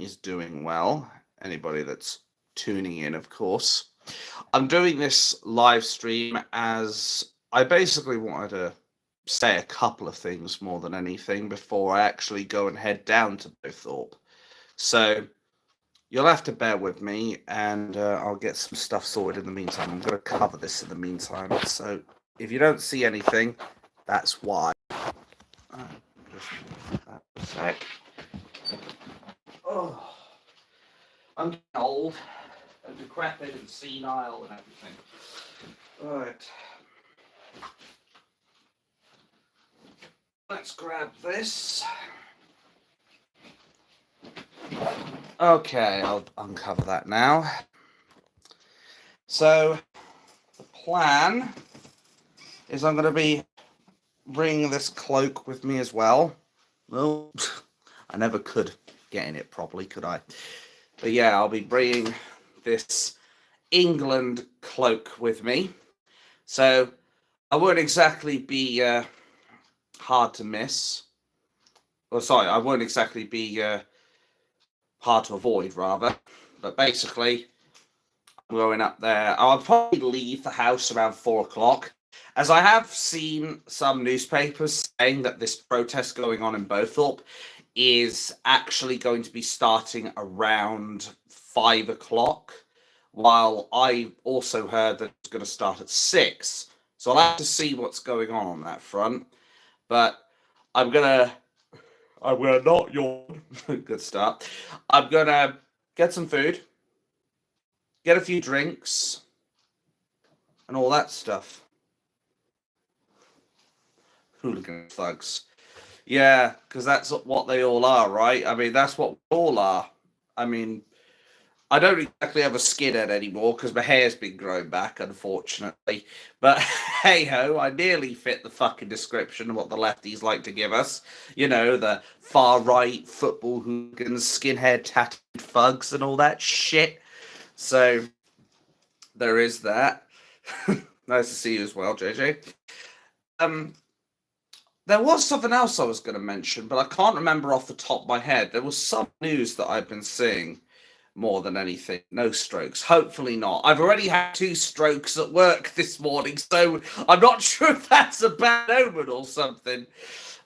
is doing well. Anybody that's tuning in, of course. I'm doing this live stream as I basically wanted to say a couple of things more than anything before I actually go and head down to Bowthorpe. So you'll have to bear with me, and I'll get some stuff sorted in the meantime. I'm going to cover this in the meantime. So if you don't see anything, that's why. Just that a sec. Oh, I'm getting old and decrepit and senile and everything. Right. Let's grab this. Okay, I'll uncover that now. So, the plan is I'm going to be bringing this cloak with me as well. Well, I never could get in it properly, could I? But yeah, I'll be bringing this England cloak with me. So, I won't exactly be hard to miss. Well, sorry, I won't exactly be hard to avoid, rather. But basically, I'm going up there. I'll probably leave the house around 4 o'clock, as I have seen some newspapers saying that this protest going on in Bowthorpe is actually going to be starting around 5 o'clock, while I also heard that it's going to start at 6. So I'll have to see what's going on that front. But I'm gonna not yawn. Good start. I'm gonna get some food, get a few drinks, and all that stuff. Hooligan thugs. Yeah, because that's what they all are, right? I mean, that's what we all are. I mean, I don't exactly have a skinhead anymore because my hair's been growing back, unfortunately. But hey ho, I nearly fit the fucking description of what the lefties like to give us. You know, the far right football hooligans, skinhead tattooed thugs, and all that shit. So there is that. Nice to see you as well, JJ. There was something else I was going to mention, but I can't remember off the top of my head. There was some news that I've been seeing. More than anything, no strokes. Hopefully not. I've already had 2 strokes at work this morning, so I'm not sure if that's a bad omen or something.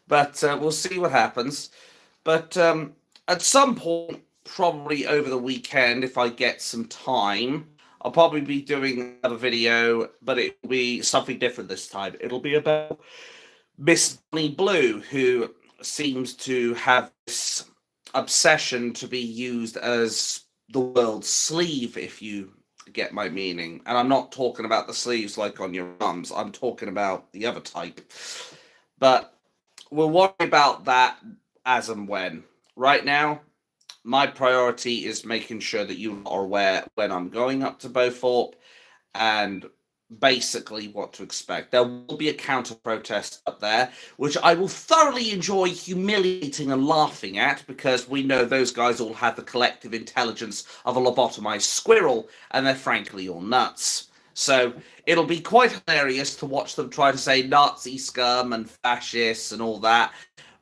But we'll see what happens. But at some point, probably over the weekend, if I get some time, I'll probably be doing another video, but it'll be something different this time. It'll be about Miss Bonnie Blue, who seems to have this obsession to be used as the world's sleeve, if you get my meaning. And I'm not talking about the sleeves like on your arms. I'm talking about the other type. But we'll worry about that as and when. Right now, my priority is making sure that you are aware when I'm going up to Bowthorpe and basically what to expect. There will be a counter protest up there, which I will thoroughly enjoy humiliating and laughing at, because we know those guys all have the collective intelligence of a lobotomized squirrel, and they're frankly all nuts. So it'll be quite hilarious to watch them try to say Nazi scum and fascists and all that,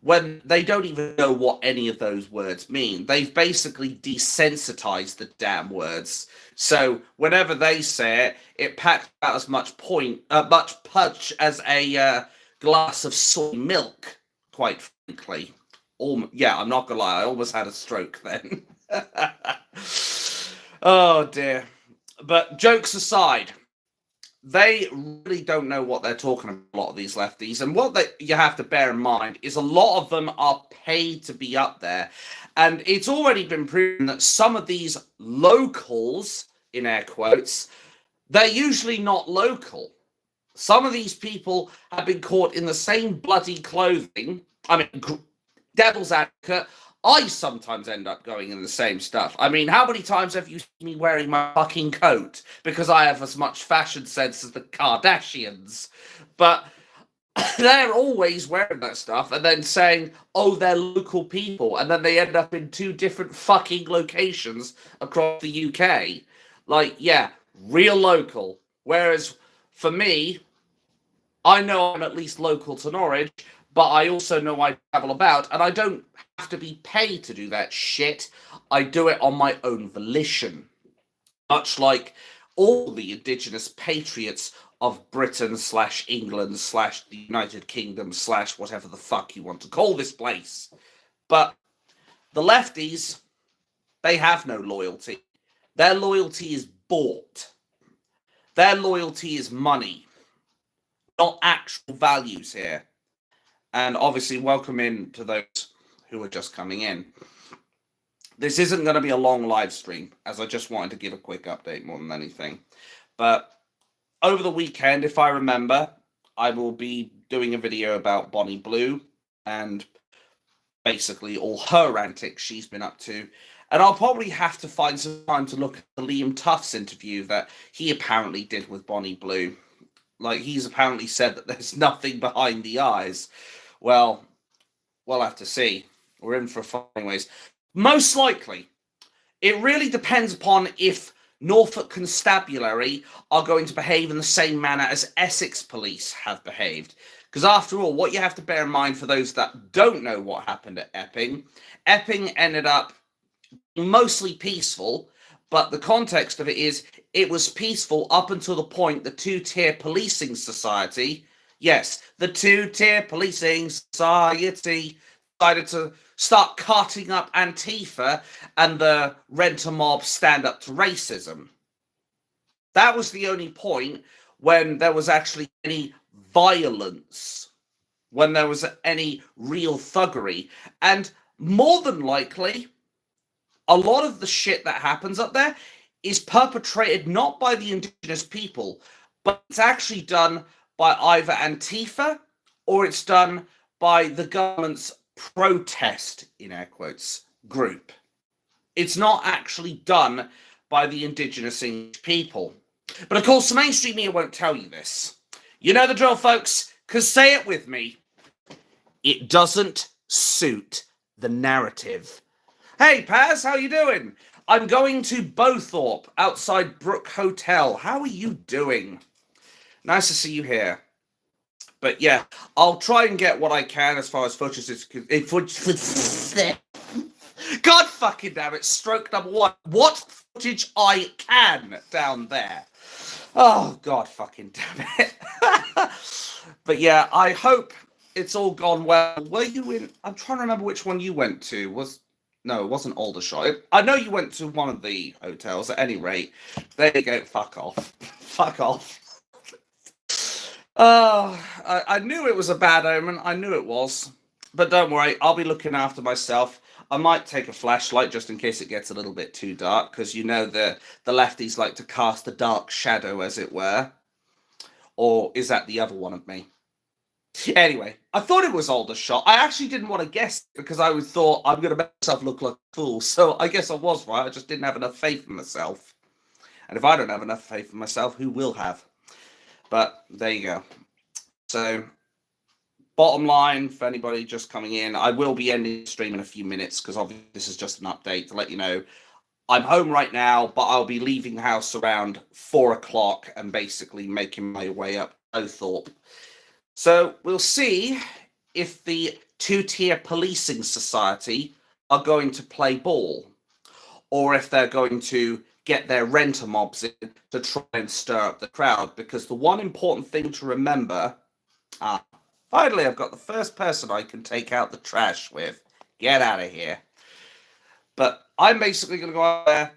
when they don't even know what any of those words mean. They've basically desensitized the damn words. So whenever they say it, it packs out as much punch as a glass of soy milk, quite frankly. Yeah, I'm not gonna lie, I almost had a stroke then. Oh dear. But jokes aside, they really don't know what they're talking about, a lot of these lefties. And what you have to bear in mind is a lot of them are paid to be up there. And it's already been proven that some of these locals, in air quotes, they're usually not local. Some of these people have been caught in the same bloody clothing. I mean, devil's advocate, I sometimes end up going in the same stuff. I mean, how many times have you seen me wearing my fucking coat? Because I have as much fashion sense as the Kardashians. But they're always wearing that stuff and then saying, oh, they're local people. And then they end up in 2 different fucking locations across the UK. Like, yeah, real local. Whereas for me, I know I'm at least local to Norwich, but I also know I travel about, and I don't have to be paid to do that shit. I do it on my own volition, much like all the indigenous patriots of Britain slash England slash the United Kingdom slash whatever the fuck you want to call this place. But the lefties, they have no loyalty. Their loyalty is bought. Their loyalty is money, not actual values here. And obviously, welcome in to those who are just coming in. This isn't going to be a long live stream, as I just wanted to give a quick update more than anything. But over the weekend, if I remember, I will be doing a video about Bonnie Blue and basically all her antics she's been up to. And I'll probably have to find some time to look at the Liam Tufts interview that he apparently did with Bonnie Blue. Like, he's apparently said that there's nothing behind the eyes. Well, we'll have to see. We're in for a fun anyways. Most likely, it really depends upon if Norfolk Constabulary are going to behave in the same manner as Essex police have behaved. Because after all, what you have to bear in mind for those that don't know what happened at Epping, Epping ended up mostly peaceful, but the context of it is it was peaceful up until the point the two-tier policing society, yes, the two-tier policing society decided to start carting up Antifa and the rent-a-mob stand up to racism. That was the only point when there was actually any violence, when there was any real thuggery. And more than likely, a lot of the shit that happens up there is perpetrated not by the indigenous people, but it's actually done by either Antifa or it's done by the government's protest, in air quotes, group. It's not actually done by the indigenous English people. But of course, the mainstream media won't tell you this. You know the drill, folks, because say it with me. It doesn't suit the narrative. Hey, Paz, how you doing? I'm going to Bowthorpe, outside Brook Hotel. How are you doing? Nice to see you here. But yeah, I'll try and get what I can as far as footage is. God fucking damn it, stroke number one. What footage I can down there. Oh, God fucking damn it. But yeah, I hope it's all gone well. Were you in... I'm trying to remember which one you went to. No, it wasn't Aldershot. I know you went to one of the hotels. At any rate, there you go. Fuck off. Fuck off. I knew it was a bad omen. I knew it was. But don't worry, I'll be looking after myself. I might take a flashlight just in case it gets a little bit too dark, because you know the lefties like to cast a dark shadow, as it were. Or is that the other one of me? Anyway, I thought it was Aldershot. I actually didn't want to guess because I thought I'm going to make myself look like a fool. So I guess I was right. I just didn't have enough faith in myself. And if I don't have enough faith in myself, who will have? But there you go. So, bottom line, for anybody just coming in, I will be ending the stream in a few minutes because obviously this is just an update to let you know. I'm home right now, but I'll be leaving the house around 4 o'clock and basically making my way up Bowthorpe. So we'll see if the two-tier policing society are going to play ball or if they're going to get their rent-a-mobs in to try and stir up the crowd. Because the one important thing to remember... finally, I've got the first person I can take out the trash with. Get out of here. But I'm basically going to go out there,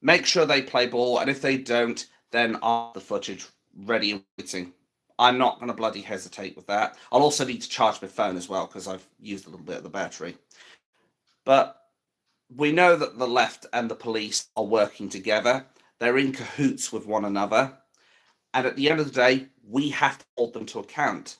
make sure they play ball, and if they don't, then I'll have the footage ready and waiting. I'm not going to bloody hesitate with that. I'll also need to charge my phone as well, because I've used a little bit of the battery. But we know that the left and the police are working together. They're in cahoots with one another. And at the end of the day, we have to hold them to account.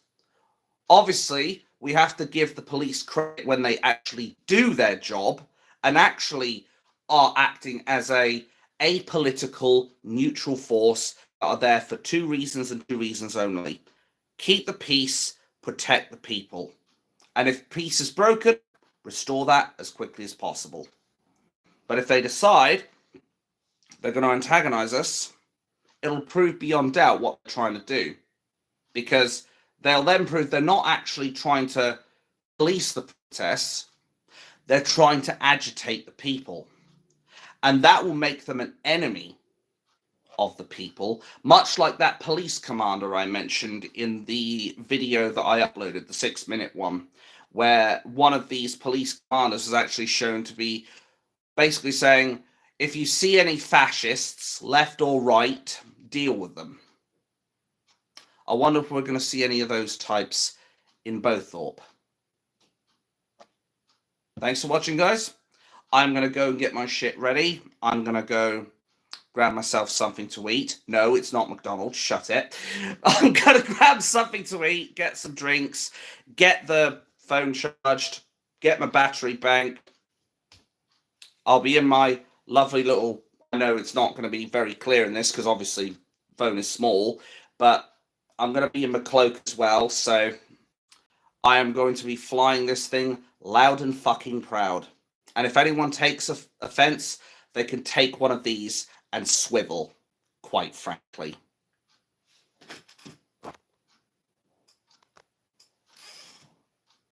Obviously, we have to give the police credit when they actually do their job and actually are acting as a apolitical, neutral force that are there for two reasons and two reasons only. Keep the peace, protect the people. And if peace is broken, restore that as quickly as possible. But if they decide they're going to antagonize us, it'll prove beyond doubt what they're trying to do. Because they'll then prove they're not actually trying to police the protests, they're trying to agitate the people. And that will make them an enemy of the people, much like that police commander I mentioned in the video that I uploaded, the 6-minute one, where one of these police commanders is actually shown to be basically saying, if you see any fascists, left or right, deal with them. I wonder if we're going to see any of those types in Bowthorpe. Thanks for watching, guys. I'm going to go and get my shit ready. I'm going to go grab myself something to eat. No, it's not McDonald's. Shut it. I'm going to grab something to eat, get some drinks, get the phone charged, get my battery bank. I'll be in my lovely little... I know it's not going to be very clear in this because obviously phone is small, but I'm going to be in my cloak as well, so I am going to be flying this thing loud and fucking proud. And if anyone takes offense, they can take one of these and swivel, quite frankly.